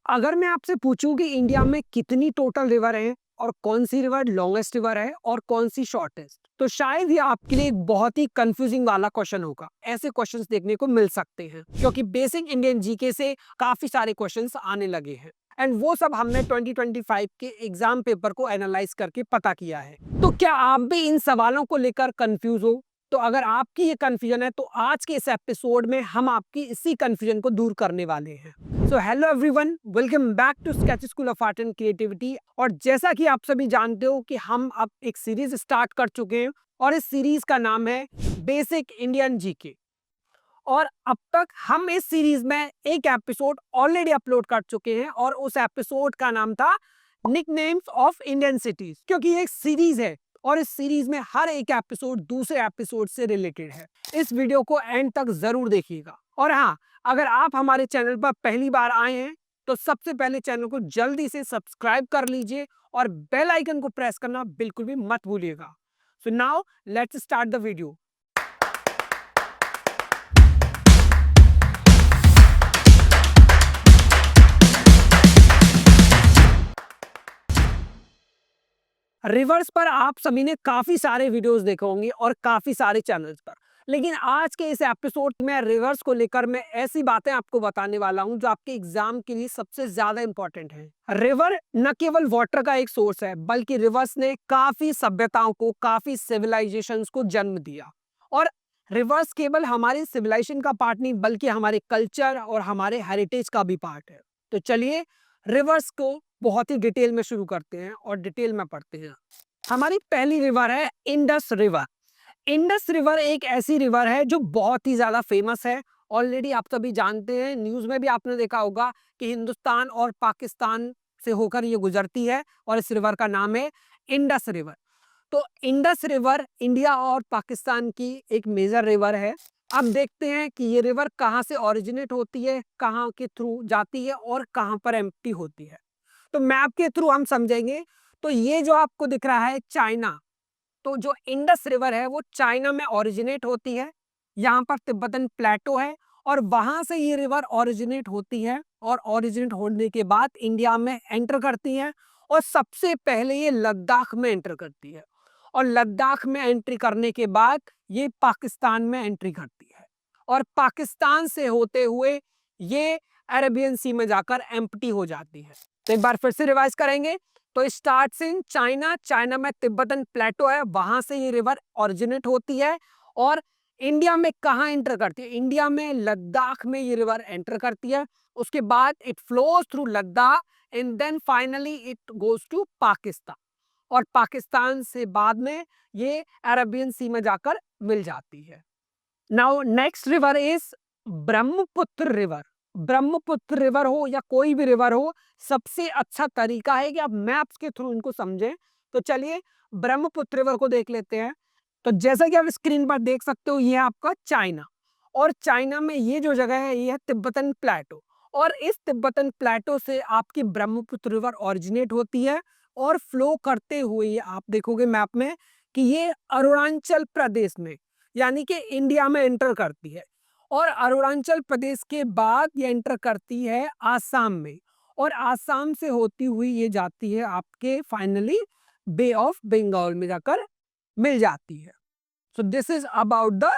अगर मैं आपसे पूछूं कि इंडिया में कितनी टोटल रिवर हैं और कौन सी रिवर लॉन्गेस्ट रिवर है और कौन सी शॉर्टेस्ट, तो शायद ये आपके लिए एक बहुत ही कंफ्यूजिंग वाला क्वेश्चन होगा। ऐसे क्वेश्चंस देखने को मिल सकते हैं क्योंकि बेसिक इंडियन जीके से काफी सारे क्वेश्चंस आने लगे हैं एंड वो सब हमने 2025 के एग्जाम पेपर को एनालाइज करके पता किया है। तो क्या आप भी इन सवालों को लेकर कंफ्यूज हो? तो अगर आपकी ये कंफ्यूजन है तो आज के इस एपिसोड में हम आपकी इसी कंफ्यूजन को दूर करने वाले हैं। So hello everyone, welcome back to sketch school of art and creativity. और जैसा कि आप सभी जानते हो कि हम अब एक सीरीज स्टार्ट कर चुके हैं और इस सीरीज का नाम है बेसिक इंडियन जीके। और अब तक हम इस सीरीज में एक एपिसोड ऑलरेडी अपलोड कर चुके हैं और उस एपिसोड का नाम था निकनेम्स ऑफ इंडियन सिटीज, क्योंकि ये एक सीरीज है और इस सीरीज में हर एक एपिसोड दूसरे एपिसोड से रिलेटेड है। इस वीडियो को एंड तक जरूर देखिएगा। और हाँ, अगर आप हमारे चैनल पर पहली बार आए हैं तो सबसे पहले चैनल को जल्दी से सब्सक्राइब कर लीजिए और बेल आइकन को प्रेस करना बिल्कुल भी मत भूलिएगा। So now let's start the video. Reverse पर आप सभी ने काफी सारे वीडियोस देखे होंगे और काफी सारे चैनल्स पर, लेकिन आज के इस एपिसोड में रिवर्स को लेकर मैं ऐसी बातें आपको बताने वाला हूं जो आपके एग्जाम के लिए सबसे ज्यादा इंपॉर्टेंट है। रिवर न केवल वाटर का एक सोर्स है, बल्कि रिवर्स ने काफी सभ्यताओं को, काफी सिविलाइजेशंस को जन्म दिया। और रिवर्स केवल हमारे सिविलाइजेशन का पार्ट नहीं, बल्कि हमारे कल्चर और हमारे हेरिटेज का भी पार्ट है। तो चलिए रिवर्स को बहुत ही डिटेल में शुरू करते हैं और डिटेल में पढ़ते हैं। हमारी पहली रिवर है इंडस रिवर। इंडस रिवर एक ऐसी रिवर है जो बहुत ही ज्यादा फेमस है। ऑलरेडी आप सभी जानते हैं, न्यूज में भी आपने देखा होगा कि हिंदुस्तान और पाकिस्तान से होकर ये गुजरती है और इस रिवर का नाम है इंडस रिवर। तो इंडस रिवर इंडिया और पाकिस्तान की एक मेजर रिवर है। अब देखते हैं कि ये रिवर कहाँ से ओरिजिनेट होती है, कहाँ के थ्रू जाती है और कहाँ पर एम्प्टी होती है। तो मैप के थ्रू हम समझेंगे। तो ये जो आपको दिख रहा है चाइना, तो जो इंडस रिवर है वो चाइना में ओरिजिनेट होती है। यहाँ पर तिब्बतन प्लेटो है और वहां से ये रिवर ओरिजिनेट होती है और ओरिजिनेट होने के बाद इंडिया में एंटर करती है और सबसे पहले ये लद्दाख में एंटर करती है और लद्दाख में एंट्री करने के बाद ये पाकिस्तान में एंट्री करती है और पाकिस्तान से होते हुए ये अरेबियन सी में जाकर एम्प्टी हो जाती है। तो एक बार फिर से रिवाइज करेंगे। तो स्टार्ट्स इन चाइना, चाइना में तिब्बतन प्लेटो है, वहां से ये रिवर ओरिजिनेट होती है और इंडिया में कहाँ एंटर करती है? इंडिया में लद्दाख में ये रिवर एंटर करती है। उसके बाद it flows through Ladakh and then finally it goes to Pakistan और पाकिस्तान से बाद में ये अरेबियन सी में जाकर मिल जाती है। Now next river is Brahmaputra river. Brahmaputra river हो या कोई भी रिवर हो, सबसे अच्छा तरीका है कि आप मैप्स के थ्रू इनको समझें। तो चलिए ब्रह्मपुत्र रिवर को देख लेते हैं। तो जैसा कि आप स्क्रीन पर देख सकते हो, ये है आपका चाइना और चाइना में ये जो जगह है ये है तिब्बतन प्लेटो और इस तिब्बतन प्लेटो से आपकी ब्रह्मपुत्र रिवर ओरिजिनेट होती है और फ्लो करते हुए ये आप देखोगे मैप में कि ये अरुणाचल प्रदेश में, यानी कि इंडिया में एंटर करती है और अरुणाचल प्रदेश के बाद ये एंटर करती है आसाम में और आसाम से होती हुई ये जाती है आपके फाइनली बे ऑफ बंगाल में जाकर मिल जाती है। सो this is about the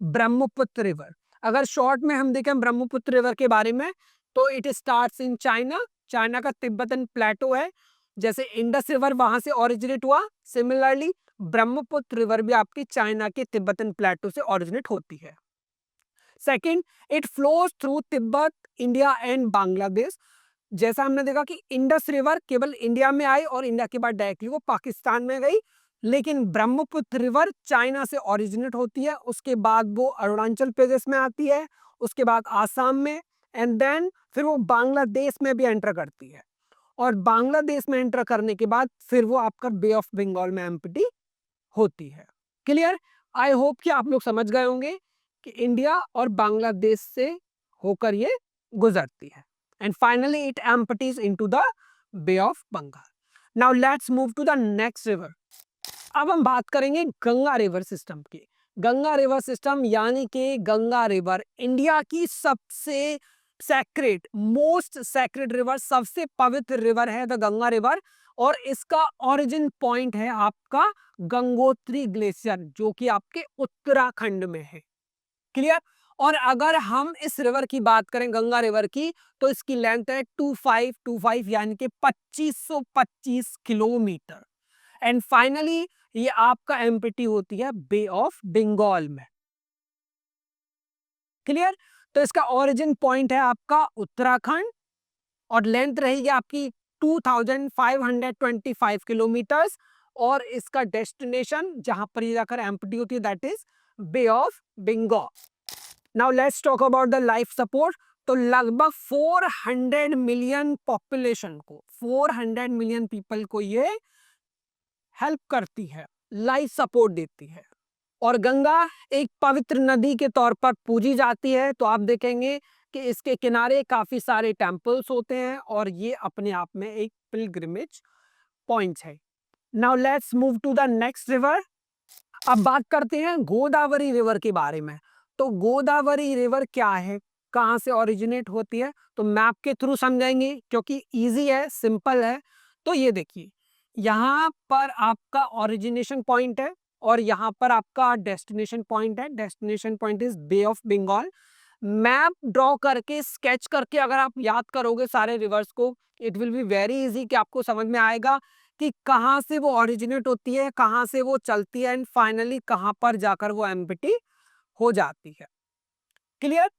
Brahmaputra river. अगर शॉर्ट में हम देखें ब्रह्मपुत्र रिवर के बारे में, तो it starts in China. China का तिब्बतन प्लेटो है, जैसे इंडस रिवर वहां से ओरिजिनेट हुआ, सिमिलरली ब्रह्मपुत्र रिवर भी आपकी चाइना के तिब्बतन प्लेटो से ओरिजिनेट होती है। Second, it flows through Tibet, India and Bangladesh. जैसा हमने देखा कि इंडस रिवर केवल इंडिया में आई और इंडिया के बाद डायरेक्टली वो पाकिस्तान में गई, लेकिन ब्रह्मपुत्र रिवर चाइना से ओरिजिनेट होती है, उसके बाद वो अरुणाचल प्रदेश में आती है, उसके बाद आसाम में एंड देन फिर वो बांग्लादेश में भी एंटर करती है और बांग्लादेश में एंटर करने के बाद फिर वो आपका बे ऑफ बंगाल में एम्प्टी होती है। क्लियर? आई होप कि आप लोग समझ गए होंगे कि इंडिया और बांग्लादेश से होकर ये गुजरती है and finally it empties into the Bay of Bengal. Now let's move to the next river. अब हम बात करेंगे गंगा रिवर सिस्टम की। गंगा रिवर सिस्टम यानी कि गंगा रिवर इंडिया की सबसे सैक्रेड, मोस्ट सैक्रेड रिवर, सबसे पवित्र रिवर है द गंगा रिवर, और इसका ओरिजिन पॉइंट है आपका गंगोत्री ग्लेशियर, जो कि आपके उत्तराखंड में है। क्लियर। और अगर हम इस रिवर की बात करें, गंगा रिवर की, तो इसकी लेंथ है 2525 यानी कि 2525 किलोमीटर। एंड फाइनली ये आपका एम्प्टी होती है बे ऑफ बंगाल में। क्लियर। तो इसका ओरिजिन पॉइंट है आपका उत्तराखंड, और लेंथ रहेगी आपकी 2525 किलोमीटर्स, और इसका डेस्टिनेशन जहां पर ये जाकर एम्प्टी होती है that is Bay of Bengal. Now let's talk about the life support. तो लगभग 400 मिलियन पॉपुलेशन को, 400 मिलियन पीपल को ये हेल्प करती है, लाइफ सपोर्ट देती है। और गंगा एक पवित्र नदी के तौर पर पूजी जाती है, तो आप देखेंगे कि इसके किनारे काफी सारे टेम्पल्स होते हैं, और ये अपने आप में एक पिलग्रिमेज पॉइंट है। Now let's move to the next river. अब बात करते हैं गोदावरी रिवर के बारे में। तो गोदावरी रिवर क्या है, कहाँ से ओरिजिनेट होती है, तो मैप के थ्रू समझेंगे क्योंकि इजी है, सिंपल है। तो ये देखिए, यहाँ पर आपका ओरिजिनेशन पॉइंट है, और यहाँ पर आपका डेस्टिनेशन पॉइंट है। Destination point is Bay of Bengal. Map draw करके, स्केच करके अगर आप याद करोगे सारे रिवर्स को, it will be very easy कि आपको समझ में आएगा कि कहाँ से वो ओरिजिनेट होती है, कहाँ से वो चलती है, एंड फाइनली कहाँ पर जाकर वो एम्प्टी हो जाती है। क्लियर।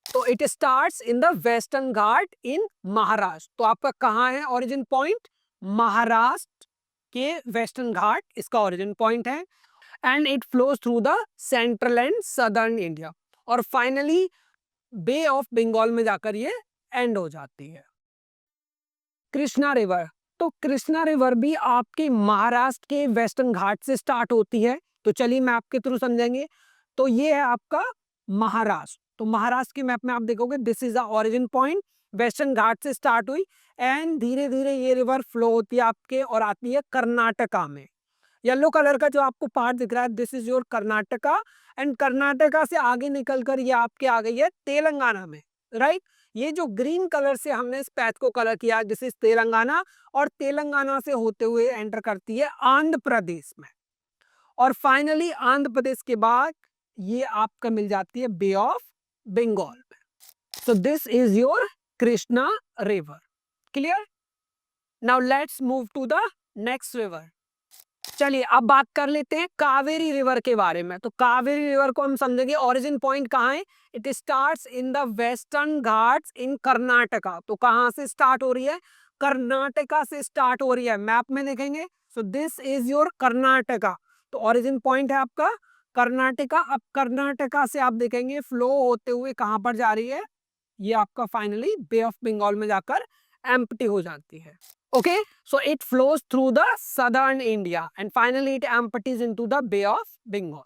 तो it starts in the Western Ghat in Maharashtra. तो आपका कहाँ है ओरिजिन पॉइंट, महाराष्ट्र के वेस्टर्न घाट इसका ओरिजिन पॉइंट है, and it flows through the central and southern India, और फाइनली बे ऑफ बंगाल में जाकर ये एंड हो जाती है। कृष्णा रिवर। तो कृष्णा रिवर भी आपके महाराष्ट्र के वेस्टर्न घाट से स्टार्ट होती है। तो चलिए मैं आपके थ्रू समझेंगे। तो ये है आपका महाराष्ट्र। तो महाराष्ट्र की मैप में आप देखोगे this is the origin point, Western Ghat से स्टार्ट हुई, एंड धीरे धीरे ये रिवर फ्लो होती है आपके और आती है कर्नाटका में। येलो कलर का जो आपको पार्ट दिख रहा है this is your Karnataka, and Karnataka से आगे निकलकर ये आपके आ गई है तेलंगाना में, राइट। ये जो ग्रीन कलर से हमने इस पैथ को कलर किया दिस इज तेलंगाना, और तेलंगाना से होते हुए एंटर करती है आंध्र प्रदेश में, और फाइनली आंध्र प्रदेश के बाद ये आपका मिल जाती है बे ऑफ बंगाल में। So this is your Krishna river. Clear. Now let's move to the next river. चलिए अब बात कर लेते हैं कावेरी रिवर के बारे में। तो कावेरी रिवर को हम समझेंगे ओरिजिन पॉइंट कहाँ है, it starts in the Western Ghats in Karnataka. तो कहाँ से स्टार्ट हो रही है, कर्नाटका से स्टार्ट हो रही है, मैप में देखेंगे। सो दिस इज योर कर्नाटका। तो ओरिजिन पॉइंट है आपका कर्नाटका। अब कर्नाटका से आप देखेंगे फ्लो होते हुए कहाँ पर जा रही है, ये आपका फाइनली बे ऑफ बंगाल में जाकर एम्प्टी हो जाती है। Okay, so it flows through the southern India and finally it empties into the Bay of Bengal.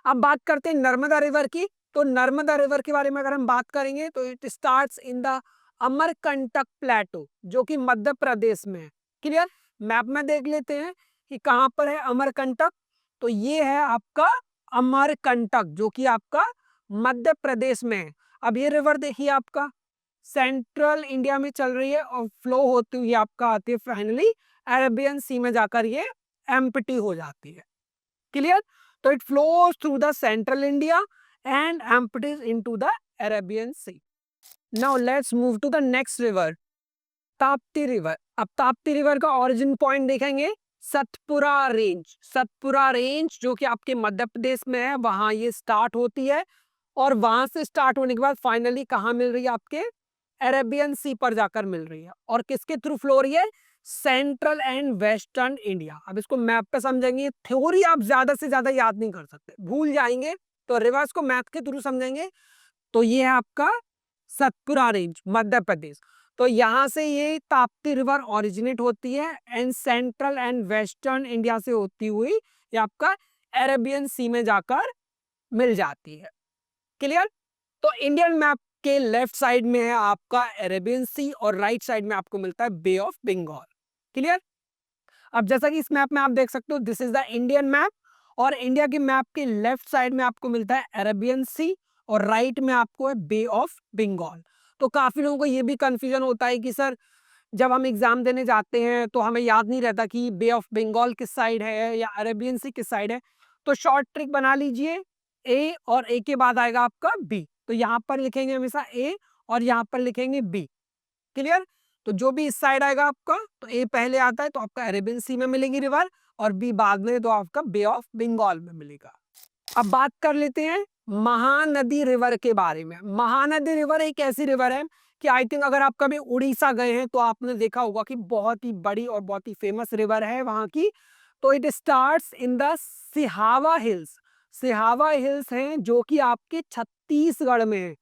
अब बात करते हैं नर्मदा रिवर की। तो नर्मदा रिवर के बारे में अगर हम बात करेंगे तो it starts in the Amarkantak plateau, जो कि मध्य प्रदेश में है। क्लियर। मैप में देख लेते हैं कि कहाँ पर है अमरकंटक। तो ये है आपका अमरकंटक, जो कि आपका मध्य प्रदेश में है। अब ये रिवर देखिए आपका सेंट्रल इंडिया में चल रही है, और फ्लो होती हुई आपका आती है फाइनली अरेबियन सी में जाकर ये एम्प्टी हो जाती है। क्लियर। तो it flows through the central India and empties into the Arabian sea. Now let's move to the next river, Tapti river. अब ताप्ती रिवर का ओरिजिन पॉइंट देखेंगे सतपुरा रेंज। सतपुरा रेंज जो कि आपके मध्य प्रदेश में है, वहां ये स्टार्ट होती है, और वहां से स्टार्ट होने के बाद फाइनली कहाँ मिल रही है, आपके अरेबियन सी पर जाकर मिल रही है। और किसके थ्रू फ्लो हो रही है, सेंट्रल एंड वेस्टर्न इंडिया। अब इसको मैप पे समझेंगे, थ्योरी आप ज्यादा से ज्यादा याद नहीं कर सकते, भूल जाएंगे, तो रिवर्स को मैप के थ्रू समझेंगे। तो ये है आपका सतपुरा रेंज, मध्य प्रदेश। तो यहाँ से ये ताप्ती रिवर ओरिजिनेट होती है, and central and western India से होती हुई ये आपका अरेबियन सी में जाकर मिल जाती है। क्लियर। तो इंडियन मैप के लेफ्ट साइड में है आपका अरेबियन सी, और राइट साइड में आपको मिलता है बे ऑफ बंगाल। क्लियर। अब जैसा कि इस मैप में आप देख सकते हो this is the Indian map, और इंडिया के मैप के लेफ्ट साइड में आपको मिलता है अरेबियन सी, और राइट में आपको है बे ऑफ बंगाल। तो काफ़ी लोगों को ये भी कन्फ्यूज़न होता है कि सर जब हम एग्ज़ाम देने जाते हैं तो हमें याद नहीं रहता कि बे ऑफ बंगाल किस साइड है या अरेबियन सी किस साइड है। तो शॉर्ट ट्रिक बना लीजिए, ए और ए के बाद आएगा आपका बी। तो यहाँ पर लिखेंगे हमेशा ए और यहाँ पर लिखेंगे बी। क्लियर? तो जो भी इस साइड आएगा आपका, तो ए पहले आता है तो आपका अरेबियन सी में मिलेगी रिवर और बी बाद में तो आपका बे ऑफ बंगाल में मिलेगा। अब बात कर लेते हैं महानदी रिवर के बारे में। महानदी रिवर एक ऐसी रिवर है कि आई थिंक अगर आप कभी उड़ीसा गए हैं तो आपने देखा होगा कि बहुत ही बड़ी और बहुत ही फेमस रिवर है वहां की। तो it starts in the Sihawa hills. Sihawa hills हैं जो कि आपके छत्तीसगढ़ में है।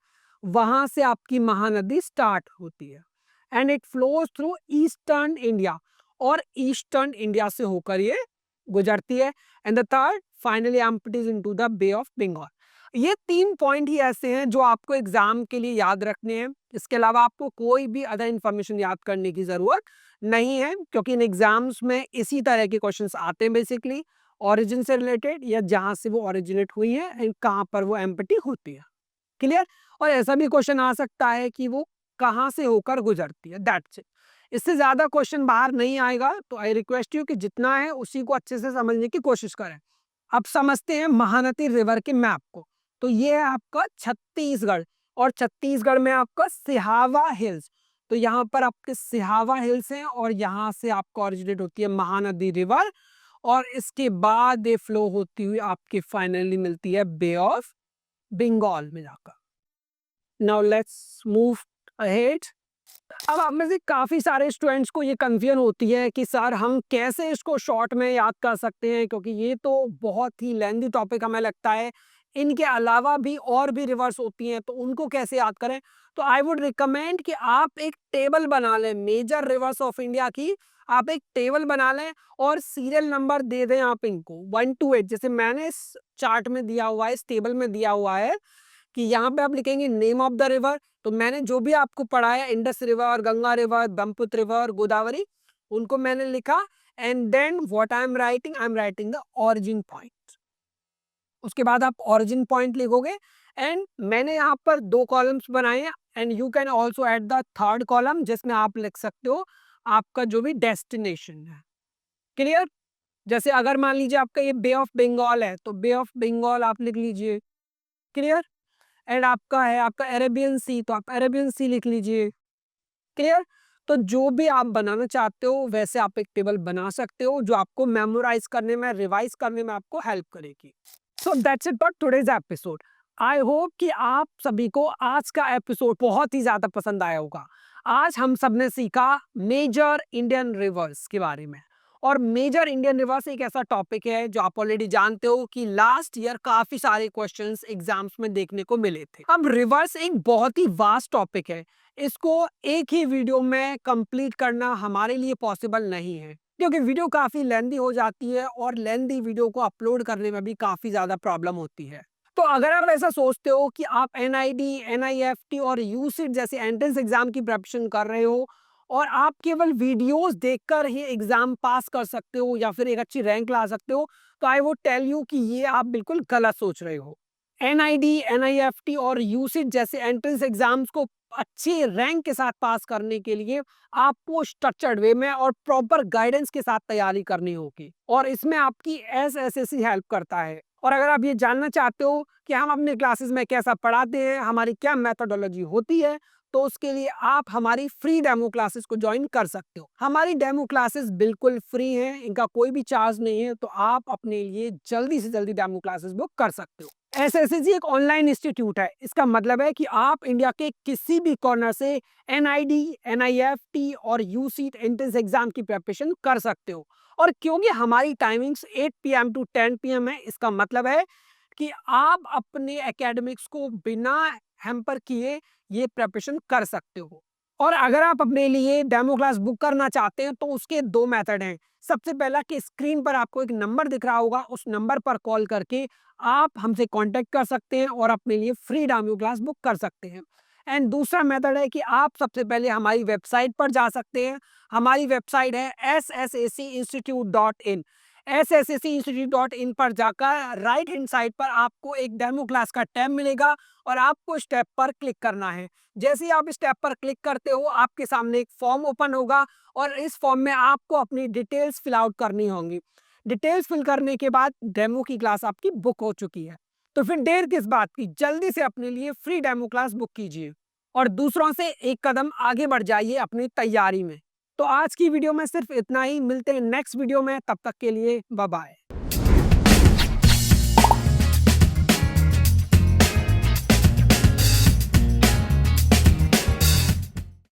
वहां से आपकी महानदी स्टार्ट होती है and it flows through eastern India और ईस्टर्न इंडिया से होकर ये गुजरती है। And the third finally empties into the Bay of Bengal. ये 3 पॉइंट ही ऐसे हैं जो आपको एग्जाम के लिए याद रखने हैं। इसके अलावा आपको कोई भी अदर इंफॉर्मेशन याद करने की जरूरत नहीं है क्योंकि इन एग्जाम्स में इसी तरह के क्वेश्चंस आते हैं बेसिकली, ओरिजिन से रिलेटेड या जहां से वो ओरिजिनेट हुई है एंड कहां पर वो एम्प्टी होती है। क्लियर? और ऐसा भी क्वेश्चन आ सकता है कि वो कहां से होकर गुजरती है, दैट्स इट। इससे ज्यादा क्वेश्चन बाहर नहीं आएगा, तो आई रिक्वेस्ट यू कि जितना है उसी को अच्छे से समझने की कोशिश करें। अब समझते हैं महानदी रिवर के मैप को। तो ये है आपका छत्तीसगढ़ और छत्तीसगढ़ में आपका सिहावा हिल्स। तो यहाँ पर आपके सिहावा हिल्स हैं और यहाँ से आपको ओरिजिनेट होती है महानदी रिवर और इसके बाद ये फ्लो होती हुई आपके फाइनली मिलती है बे ऑफ बंगाल में जाकर। Now let's move ahead. अब आप में से काफ़ी सारे स्टूडेंट्स को ये कन्फ्यूजन होती है कि सर हम कैसे इसको शॉर्ट में याद कर सकते हैं क्योंकि ये तो बहुत ही लेंथी टॉपिक हमें लगता है। इनके अलावा भी और भी रिवर्स होती हैं तो उनको कैसे याद करें। तो आई वुड रिकमेंड कि आप एक टेबल बना लें मेजर रिवर्स ऑफ इंडिया की। आप एक टेबल बना लें और सीरियल नंबर दे दें आप इनको 1 to 8, जैसे मैंने इस चार्ट में दिया हुआ है, इस टेबल में दिया हुआ है कि यहाँ पे आप लिखेंगे नेम ऑफ द रिवर। तो मैंने जो भी आपको पढ़ाया Indus river, Ganga river, Brahmaputra river, Godavari, उनको मैंने लिखा and then what I am writing the origin point. उसके बाद आप ओरिजिन पॉइंट लिखोगे एंड मैंने यहाँ पर 2 कॉलम्स बनाए हैं and you can also add the third column जिसमें आप लिख सकते हो आपका जो भी डेस्टिनेशन है। क्लियर? जैसे अगर मान लीजिए आपका ये बे ऑफ बंगाल है तो बे ऑफ बंगाल आप लिख लीजिए। क्लियर? एंड आपका है आपका अरेबियन सी तो आप अरेबियन सी लिख लीजिए। क्लियर? तो जो भी आप बनाना चाहते हो वैसे आप एक टेबल बना सकते हो जो आपको मेमोराइज करने में, रिवाइज करने में आपको हेल्प करेगी। So that's it for today's episode. I hope कि आप सभी को आज का एपिसोड बहुत ही ज्यादा पसंद आया होगा। आज हम सबने सीखा मेजर इंडियन रिवर्स के बारे में और मेजर इंडियन रिवर्स एक ऐसा टॉपिक है जो आप ऑलरेडी जानते हो कि लास्ट ईयर काफी सारे क्वेश्चंस एग्जाम्स में देखने को मिले थे। अब रिवर्स एक बहुत ही वास्ट टॉपिक है, इसको एक ही वीडियो में कंप्लीट करना हमारे लिए पॉसिबल नहीं है क्योंकि वीडियो काफी लेंदी हो जाती है और लेंदी वीडियो को अपलोड करने में भी काफी ज्यादा प्रॉब्लम होती है। तो अगर आप ऐसा सोचते हो कि आप एनआईडी, एनआईएफटी और यूसीट जैसे एंट्रेंस एग्जाम की प्रिपरेशन कर रहे हो और आप केवल वीडियोस देखकर ही एग्जाम पास कर सकते हो या फिर एक अच्छी रैंक ला सकते हो, तो आई वुड टेल यू कि ये आप बिल्कुल गलत सोच रहे हो। एनआईडी, एनआईएफटी और यूसीट जैसे एंट्रेंस एग्जाम्स को अच्छी रैंक के साथ पास करने के लिए आपको स्ट्रक्चर्ड वे में और प्रॉपर गाइडेंस के साथ तैयारी करनी होगी और इसमें आपकी एसएससी हेल्प करता है। और अगर आप ये जानना चाहते हो कि हम अपने क्लासेस में कैसा पढ़ाते हैं, हमारी क्या मेथोडोलॉजी होती है, तो उसके लिए आप हमारी फ्री डेमो क्लासेस को ज्वाइन कर सकते हो। हमारी डेमो क्लासेस बिल्कुल फ्री हैं, इनका कोई भी चार्ज नहीं है, तो आप अपने लिए जल्दी से जल्दी डेमो क्लासेस बुक कर सकते हो। एसएससी एक ऑनलाइन इंस्टीट्यूट है, इसका मतलब है कि आप इंडिया के किसी भी कॉर्नर से एनआईडी, एनआईएफटी और यूसीट एंट्रेंस एग्जाम की प्रिपरेशन कर सकते हो। और क्योंकि हमारी टाइमिंग्स 8 PM to 10 PM है, इसका मतलब है कि आप अपने एकेडमिक्स को बिना हैम्पर किए ये प्रिपरेशन कर सकते हो। और अगर आप अपने लिए डेमो क्लास बुक करना चाहते हैं तो उसके 2 मेथड हैं। सबसे पहला कि स्क्रीन पर आपको एक नंबर दिख रहा होगा, उस नंबर पर कॉल करके आप हमसे कांटेक्ट कर सकते हैं और अपने लिए फ्री डेमो क्लास बुक कर सकते हैं। एंड दूसरा मेथड है कि आप सबसे पहले हमारी वेबसाइट पर जा सकते हैं। हमारी वेबसाइट है ssaccinstitute.in। SSCinstitute.in पर जाकर राइट हैंड साइड पर आपको एक डेमो क्लास का टैब मिलेगा और आपको इस टैब पर क्लिक करना है। जैसे ही आप इस टैब पर क्लिक करते हो, आपके सामने एक फॉर्म ओपन होगा और इस फॉर्म में आपको अपनी डिटेल्स फिल आउट करनी होंगी। डिटेल्स फिल करने के बाद डेमो की क्लास आपकी बुक हो चुकी है। तो फिर देर किस बात की, जल्दी से अपने लिए फ्री डेमो क्लास बुक कीजिए और दूसरों से एक कदम आगे बढ़ जाइए अपनी तैयारी में। तो आज की वीडियो में सिर्फ इतना ही। मिलते हैं नेक्स्ट वीडियो में, तब तक के लिए बाय बाय।